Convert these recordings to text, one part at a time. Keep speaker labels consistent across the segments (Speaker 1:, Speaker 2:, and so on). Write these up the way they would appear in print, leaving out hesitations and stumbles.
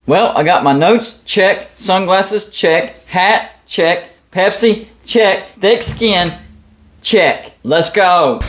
Speaker 1: Well, I got my notes, check. Sunglasses, check. Hat, check. Pepsi, check. Thick skin, check. Let's go.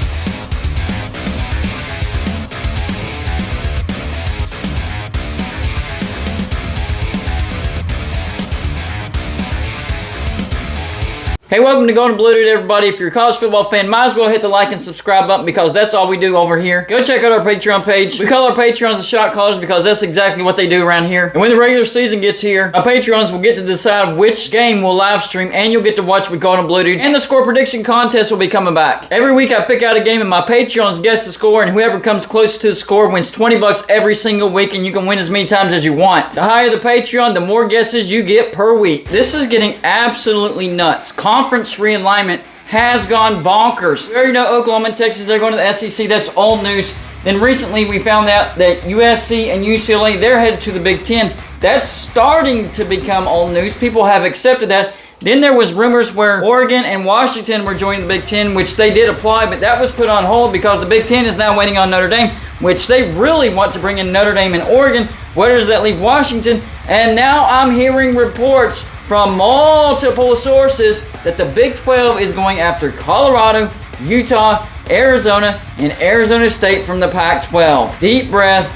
Speaker 1: Hey, welcome to Golden Blue Dude, everybody. If you're a college football fan, might as well hit the like and subscribe button because that's all we do over here. Go check out our Patreon page. We call our Patreons the shot callers because that's exactly what they do around here. And when the regular season gets here, our Patreons will get to decide which game we'll live stream, and you'll get to watch with Golden Blue Dude. And the score prediction contest will be coming back. Every week I pick out a game and my Patreons guess the score, and whoever comes closest to the score wins $20 every single week, and you can win as many times as you want. The higher the Patreon, the more guesses you get per week. This is getting absolutely nuts. Conference realignment has gone bonkers. We already know Oklahoma and Texas, they're going to the SEC. That's old news. Then recently we found out that USC and UCLA, they're headed to the Big Ten. That's starting to become old news. People have accepted that. Then there was rumors where Oregon and Washington were joining the Big Ten, which they did apply, but that was put on hold because the Big Ten is now waiting on Notre Dame, which they really want to bring in Notre Dame and Oregon. Where does that leave Washington? And now I'm hearing reports from multiple sources that the Big 12 is going after Colorado, Utah, Arizona, and Arizona State from the Pac-12. Deep breath.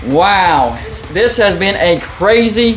Speaker 1: Wow. This has been a crazy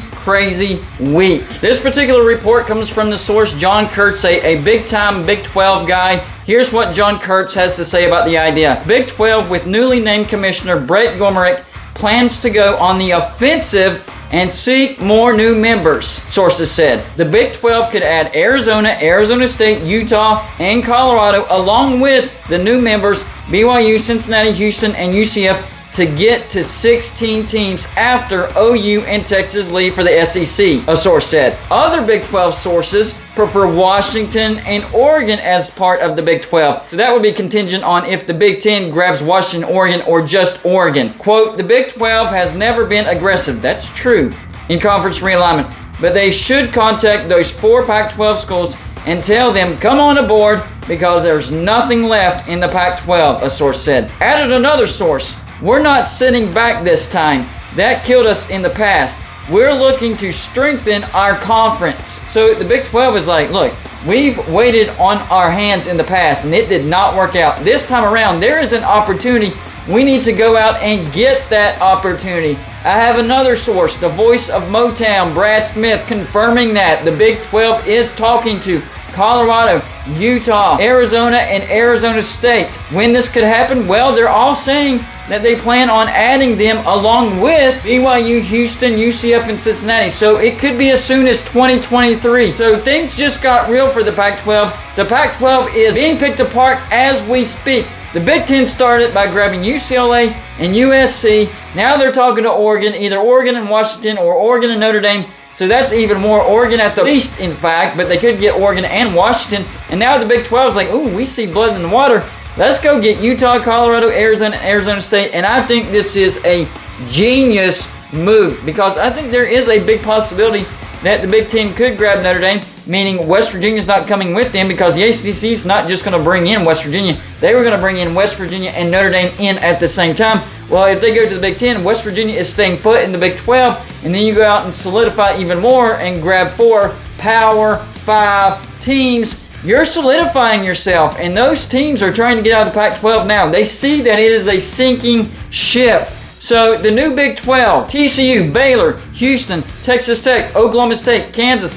Speaker 1: week. This particular report comes from the source John Kurtz, a big-time Big 12 guy. Here's what John Kurtz has to say about the idea. Big 12, with newly named Commissioner Brett Gomerick, plans to go on the offensive and seek more new members, sources said. The Big 12 could add Arizona, Arizona State, Utah, and Colorado, along with the new members BYU, Cincinnati, Houston, and UCF, to get to 16 teams after OU and Texas leave for the SEC, a source said. Other Big 12 sources prefer Washington and Oregon as part of the Big 12. So that would be contingent on if the Big 10 grabs Washington, Oregon, or just Oregon. Quote, the Big 12 has never been aggressive, that's true, in conference realignment, but they should contact those 4 Pac-12 schools and tell them come on aboard because there's nothing left in the Pac-12, a source said. Added another source, we're not sitting back this time. That killed us in the past. We're looking to strengthen our conference. So the Big 12 is like, look, we've waited on our hands in the past and it did not work out. This time around, there is an opportunity. We need to go out and get that opportunity. I have another source, the voice of Motown, Brad Smith, confirming that the Big 12 is talking to Colorado, Utah, Arizona, and Arizona State. When this could happen? Well, they're all saying that they plan on adding them along with BYU, Houston, UCF, and Cincinnati. So it could be as soon as 2023. So things just got real for the Pac-12. The Pac-12 is being picked apart as we speak. The Big Ten started by grabbing UCLA and USC. Now they're talking to Oregon, either Oregon and Washington or Oregon and Notre Dame. So that's even more, Oregon at the least, in fact, but they could get Oregon and Washington. And now the Big 12 is like, ooh, we see blood in the water. Let's go get Utah, Colorado, Arizona, and Arizona State. And I think this is a genius move because I think there is a big possibility that the Big Ten could grab Notre Dame, meaning West Virginia's not coming with them because the ACC is not just going to bring in West Virginia. They were going to bring in West Virginia and Notre Dame in at the same time. Well, if they go to the Big Ten, West Virginia is staying put in the Big 12, and then you go out and solidify even more and grab 4 Power 5 teams. You're solidifying yourself, and those teams are trying to get out of the Pac-12 now. They see that it is a sinking ship. So the new Big 12, TCU, Baylor, Houston, Texas Tech, Oklahoma State, Kansas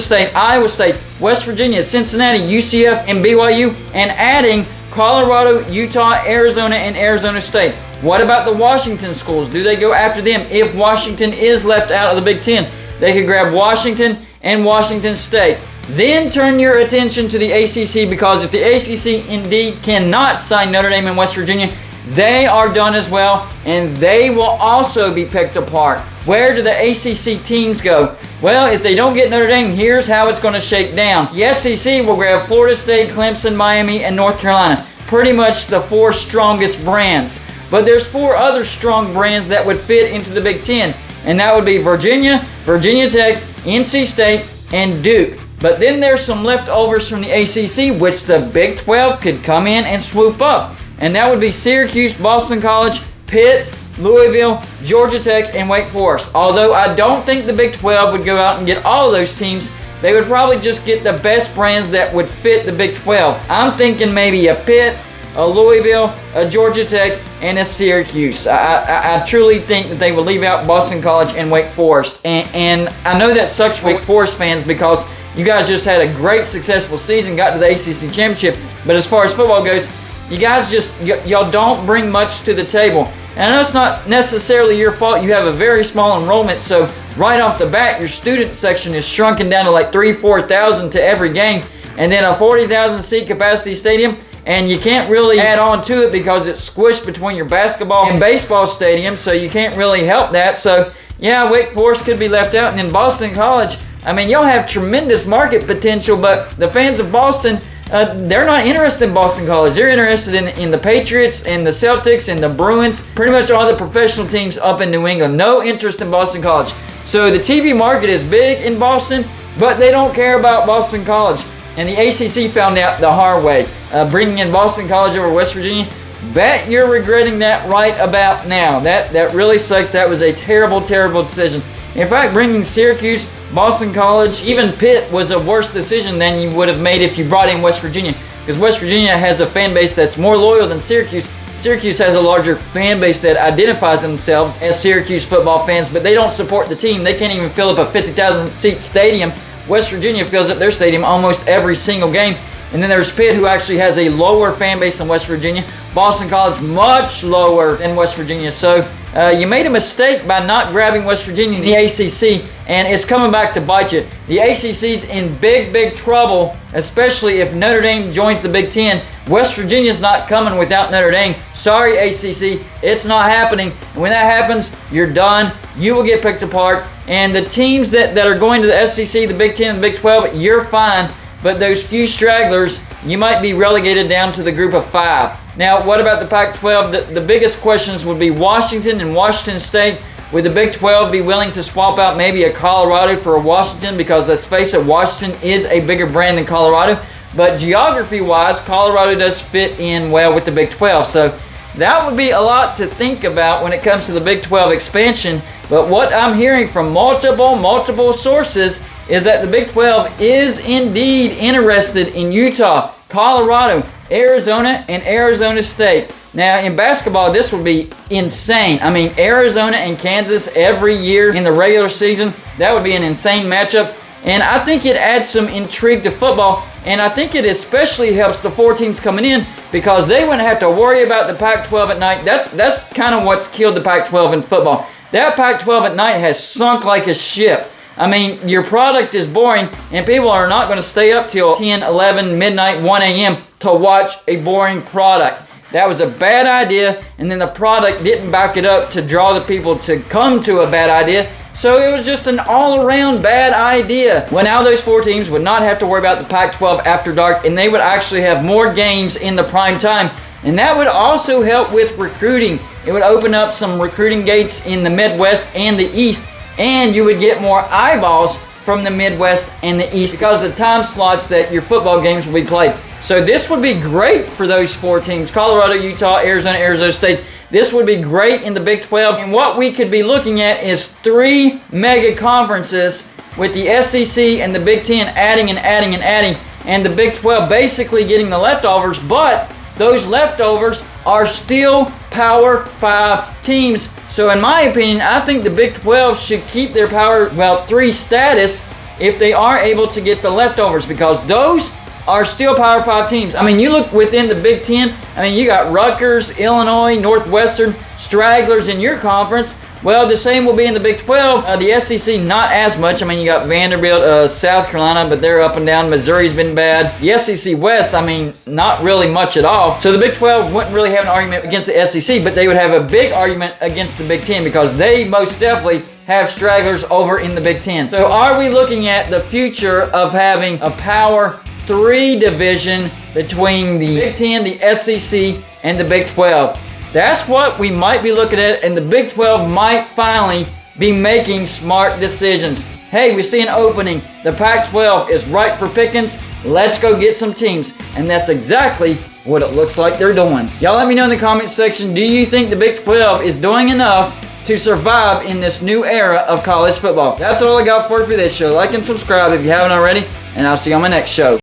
Speaker 1: State, Iowa State, West Virginia, Cincinnati, UCF, and BYU, and adding Colorado, Utah, Arizona, and Arizona State. What about the Washington schools? Do they go after them? If Washington is left out of the Big Ten, they could grab Washington and Washington State. Then turn your attention to the ACC because if the ACC indeed cannot sign Notre Dame and West Virginia, they are done as well, and they will also be picked apart. Where do the ACC teams go? Well, if they don't get Notre Dame, here's how it's going to shake down. The SEC will grab Florida State, Clemson, Miami, and North Carolina. Pretty much the 4 strongest brands. But there's 4 other strong brands that would fit into the Big Ten, and that would be Virginia, Virginia Tech, NC State, and Duke. But then there's some leftovers from the ACC, which the Big 12 could come in and swoop up. And that would be Syracuse, Boston College, Pitt, Louisville, Georgia Tech, and Wake Forest. Although I don't think the Big 12 would go out and get all of those teams, they would probably just get the best brands that would fit the Big 12. I'm thinking maybe a Pitt, a Louisville, a Georgia Tech, and a Syracuse. I truly think that they will leave out Boston College and Wake Forest. And I know that sucks for Wake Forest fans because you guys just had a great successful season, got to the ACC Championship. But as far as football goes, you guys y'all don't bring much to the table. And I know it's not necessarily your fault. You have a very small enrollment, so right off the bat, your student section is shrunken down to like 3,000-4,000 to every game. And then a 40,000 seat capacity stadium, and you can't really add on to it because it's squished between your basketball and baseball stadium, so you can't really help that. So yeah, Wake Forest could be left out. And then Boston College, I mean, y'all have tremendous market potential, but the fans of Boston, they're not interested in Boston College. They're interested in the Patriots and the Celtics and the Bruins, pretty much all the professional teams up in New England. No interest in Boston College. So the TV market is big in Boston, but they don't care about Boston College. And the ACC found out the hard way, bringing in Boston College over West Virginia. Bet you're regretting that right about now. That really sucks. That was a terrible, terrible decision. In fact, bringing Syracuse, Boston College, even Pitt was a worse decision than you would have made if you brought in West Virginia, because West Virginia has a fan base that's more loyal than Syracuse. Syracuse has a larger fan base that identifies themselves as Syracuse football fans, but they don't support the team. They can't even fill up a 50,000 seat stadium. West Virginia fills up their stadium almost every single game. And then there's Pitt, who actually has a lower fan base than West Virginia. Boston College, much lower than West Virginia. So you made a mistake by not grabbing West Virginia in the ACC, and it's coming back to bite you. The ACC's in big, big trouble, especially if Notre Dame joins the Big Ten. West Virginia's not coming without Notre Dame. Sorry, ACC, it's not happening. And when that happens, you're done. You will get picked apart. And the teams that are going to the SEC, the Big Ten, and the Big 12, you're fine. But those few stragglers, you might be relegated down to the group of 5. Now, what about the Pac-12? The biggest questions would be Washington and Washington State. Would the Big 12 be willing to swap out maybe a Colorado for a Washington? Because let's face it, Washington is a bigger brand than Colorado. But geography-wise, Colorado does fit in well with the Big 12. So that would be a lot to think about when it comes to the Big 12 expansion. But what I'm hearing from multiple sources is that the Big 12 is indeed interested in Utah, Colorado, Arizona, and Arizona State. Now, in basketball, this would be insane. I mean, Arizona and Kansas every year in the regular season, that would be an insane matchup. And I think it adds some intrigue to football, and I think it especially helps the 4 teams coming in because they wouldn't have to worry about the Pac-12 at night. That's kind of what's killed the Pac-12 in football. That Pac-12 at night has sunk like a ship. I mean, your product is boring, and people are not going to stay up till 10, 11, midnight, 1 a.m. to watch a boring product. That was a bad idea, and then the product didn't back it up to draw the people to come to a bad idea. So it was just an all-around bad idea. Well, now those 4 teams would not have to worry about the Pac-12 after dark, and they would actually have more games in the prime time. And that would also help with recruiting. It would open up some recruiting gates in the Midwest and the East, and you would get more eyeballs from the Midwest and the East because of the time slots that your football games will be played. So this would be great for those 4 teams, Colorado, Utah, Arizona, Arizona State. This would be great in the Big 12. And what we could be looking at is 3 mega conferences with the SEC and the Big 10 adding and adding and adding, and the Big 12 basically getting the leftovers, but those leftovers are still Power 5 teams. So in my opinion, I think the Big 12 should keep their Power 3 status if they are able to get the leftovers, because those are still Power 5 teams. I mean, you look within the Big 10, I mean, you got Rutgers, Illinois, Northwestern, stragglers in your conference. Well, the same will be in the Big 12. The SEC, not as much. I mean, you got Vanderbilt, South Carolina, but they're up and down. Missouri's been bad. The SEC West, I mean, not really much at all. So the Big 12 wouldn't really have an argument against the SEC, but they would have a big argument against the Big 10 because they most definitely have stragglers over in the Big 10. So are we looking at the future of having a Power 3 division between the Big 10, the SEC, and the Big 12? That's what we might be looking at, and the Big 12 might finally be making smart decisions. hey, we see an opening. The Pac-12 is ripe for pickings. Let's go get some teams. And that's exactly what it looks like they're doing. Y'all let me know in the comment section, do you think the Big 12 is doing enough to survive in this new era of college football? That's all I got for you for this show. Like and subscribe if you haven't already, and I'll see you on my next show.